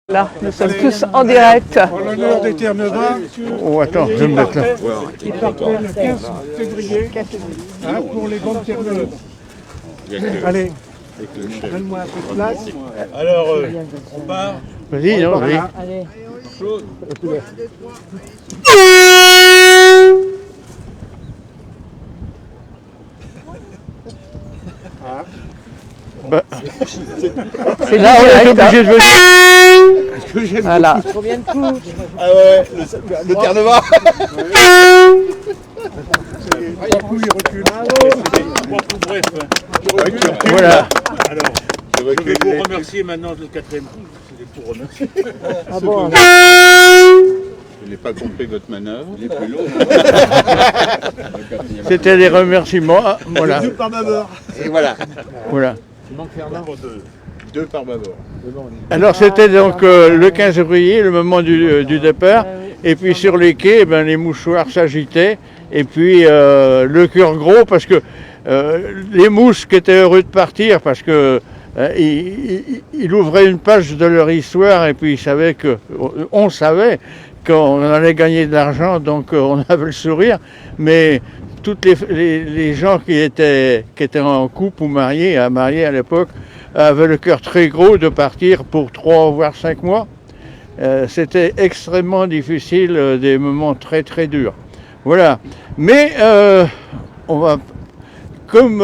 Là, nous sommes tous en direct. En l'honneur des Terre-Neuvains, Oh, attends, je vais me mettre là. qui partait le 15 février pour les bandes Terre-Neuve. Allez, donne-moi un peu de place. Alors, on part. Vas-y, non, vas-y. Voilà. Bah, C'est là, on est direct. obligé de venir. Voilà. Ah ouais, le Terre-Neuvain. Trois coups, il recule. Trois coups brefs. Voilà. Alors, je vais vous remercier maintenant le quatrième coup. C'est pour remercier. Ah bon, Je n'ai pas compris votre manœuvre. Il est plus lourd. C'était des remerciements. Ah, voilà. Deux par bâbord. Et voilà. Voilà. Il manque deux. Deux par bâbord. Alors c'était donc le 15 février, le moment du départ. Et puis sur les quais, ben, les mouchoirs s'agitaient. Et puis le cœur gros parce que les mouches qui étaient heureux de partir parce que ils ouvraient une page de leur histoire et puis on savait qu'on allait gagner de l'argent, donc on avait le sourire. Mais toutes les gens qui étaient en couple ou mariés à l'époque avaient le cœur très gros de partir pour 3 voire 5 mois. C'était extrêmement difficile, des moments très très durs. Voilà. Mais on va, comme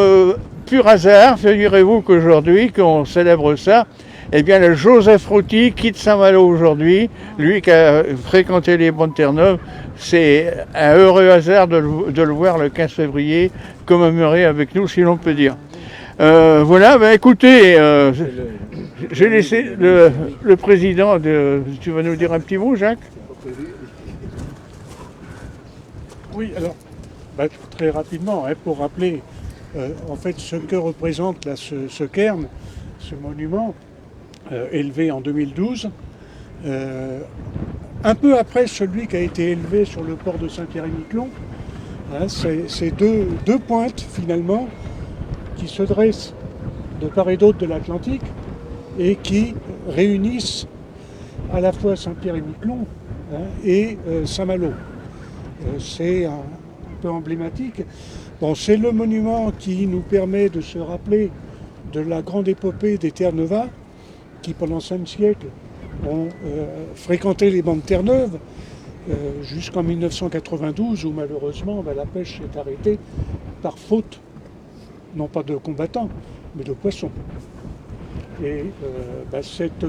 pur hasard, figurez-vous qu'aujourd'hui, qu'on célèbre ça, eh bien le Joseph Routy quitte Saint-Malo aujourd'hui, lui qui a fréquenté les bandes Terre-Neuve. C'est un heureux hasard de le voir le 15 février commémorer avec nous, si l'on peut dire. Voilà, ben écoutez, j'ai laissé le président tu vas nous dire un petit mot, Jacques? Oui, alors, très rapidement, pour rappeler en fait ce que représente là, ce cairn, ce monument élevé en 2012, un peu après celui qui a été élevé sur le port de Saint-Pierre-et-Miquelon. C'est deux pointes finalement qui se dressent de part et d'autre de l'Atlantique et qui réunissent à la fois Saint-Pierre-et-Miquelon et Saint-Malo. C'est un peu emblématique. Bon, c'est le monument qui nous permet de se rappeler de la grande épopée des Terre-Neuvins qui, pendant 5 siècles, ont fréquenté les bandes Terre-Neuve jusqu'en 1992 où malheureusement la pêche s'est arrêtée par faute, non pas de combattants, mais de poissons. Et cette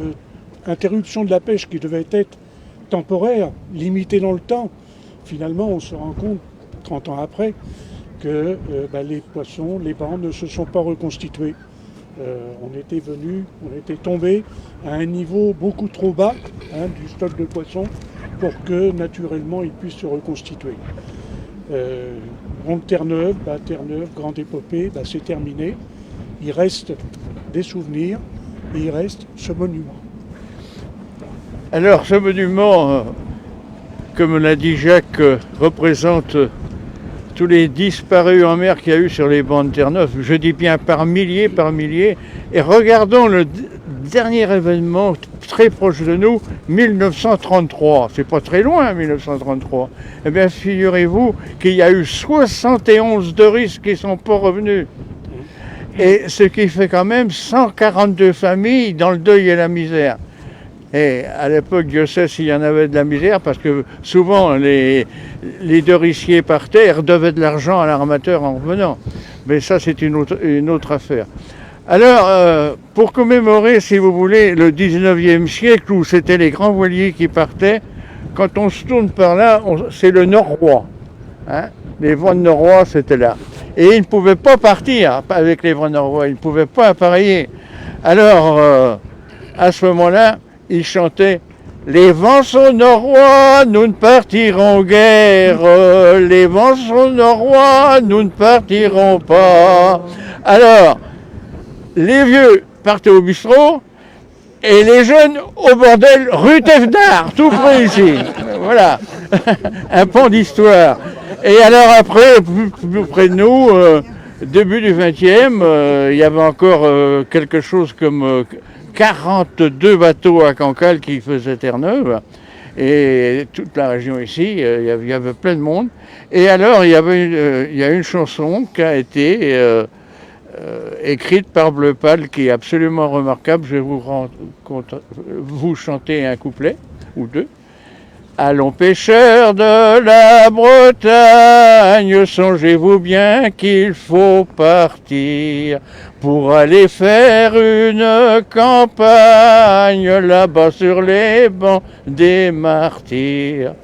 interruption de la pêche qui devait être temporaire, limitée dans le temps, finalement on se rend compte, 30 ans après, que les poissons, les bancs ne se sont pas reconstitués. On était tombé à un niveau beaucoup trop bas du stock de poissons pour que naturellement ils puissent se reconstituer. Terre-Neuve, grande épopée, c'est terminé. Il reste des souvenirs et il reste ce monument. Alors ce monument, comme l'a dit Jacques, représente tous les disparus en mer qu'il y a eu sur les bandes Terre-Neuve, je dis bien par milliers, et regardons le dernier événement très proche de nous, 1933, c'est pas très loin 1933, eh bien figurez-vous qu'il y a eu 71 de risques qui ne sont pas revenus, et ce qui fait quand même 142 familles dans le deuil et la misère. Et à l'époque, Dieu sait s'il y en avait de la misère, parce que souvent les deurissiers partaient et redevaient de l'argent à l'armateur en revenant. Mais ça, c'est une autre affaire. Alors, pour commémorer, si vous voulez, le 19e siècle, où c'était les grands voiliers qui partaient, quand on se tourne par là, c'est le Norrois. Les vents de Norrois, c'était là. Et ils ne pouvaient pas partir avec les vents de Norrois, ils ne pouvaient pas appareiller. Alors, à ce moment-là, il chantait « Les vents sont norrois, nous ne partirons guère. Les vents sont norrois, nous ne partirons pas. » Alors, les vieux partaient au bistrot et les jeunes au bordel rue Thévenard, tout près ici. Voilà, un pan d'histoire. Et alors après, plus près de nous, début du 20e, il y avait encore quelque chose comme 42 bateaux à Cancale qui faisaient Terre-Neuve. Et toute la région ici, il y avait plein de monde. Et alors, il y a une chanson qui a été écrite par Bleu Pâle qui est absolument remarquable. Je vais vous chanter un couplet ou deux. Allons pêcheurs de la Bretagne, songez-vous bien qu'il faut partir pour aller faire une campagne là-bas sur les bancs des martyrs.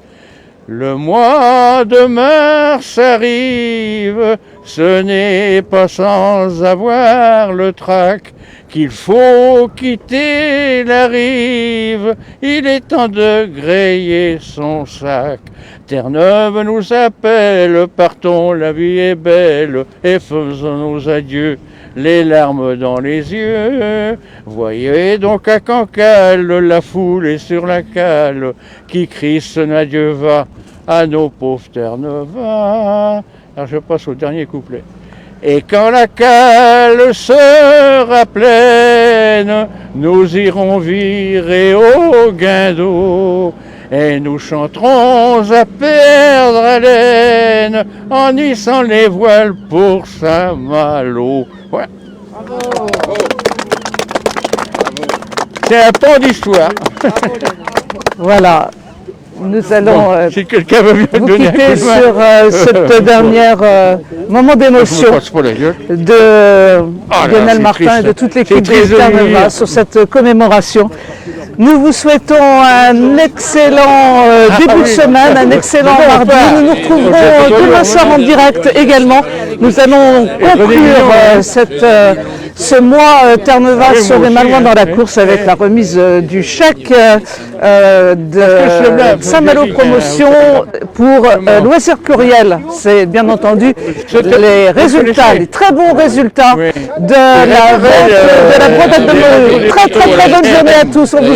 Le mois de mars arrive, ce n'est pas sans avoir le trac qu'il faut quitter la rive, il est temps de grayer son sac. Terre-Neuve nous appelle, partons, la vie est belle, et faisons nos adieux, les larmes dans les yeux. Voyez donc à Cancale, la foule est sur la cale, qui crie son adieu va à nos pauvres Terre-Neuvains. Alors je passe au dernier couplet. Et quand la cale sera pleine, nous irons virer au guindeau, et nous chanterons à perdre haleine, en hissant les voiles pour Saint-Malo. Ouais. C'est un pan d'histoire. Voilà. Nous allons Si quelqu'un veut bien vous donner un coup quitter de main. sur cette dernière moment Je me d'émotion passe pas la gueule. de là, Lionel c'est Martin triste. et de toute C'est l'équipe triste de de Terre-Neuve lire. sur cette commémoration. Nous vous souhaitons un excellent début de semaine, un excellent mardi. Nous nous retrouverons demain soir en direct également. Nous allons conclure ce mois Terre-Neuve sur les Malouins dans la course avec la remise du chèque de Saint-Malo Promotion pour Loisirs Pluriel. C'est bien entendu les résultats, les très bons résultats de la vente de la Bretagne de Meaux. Très bonne journée à tous. On vous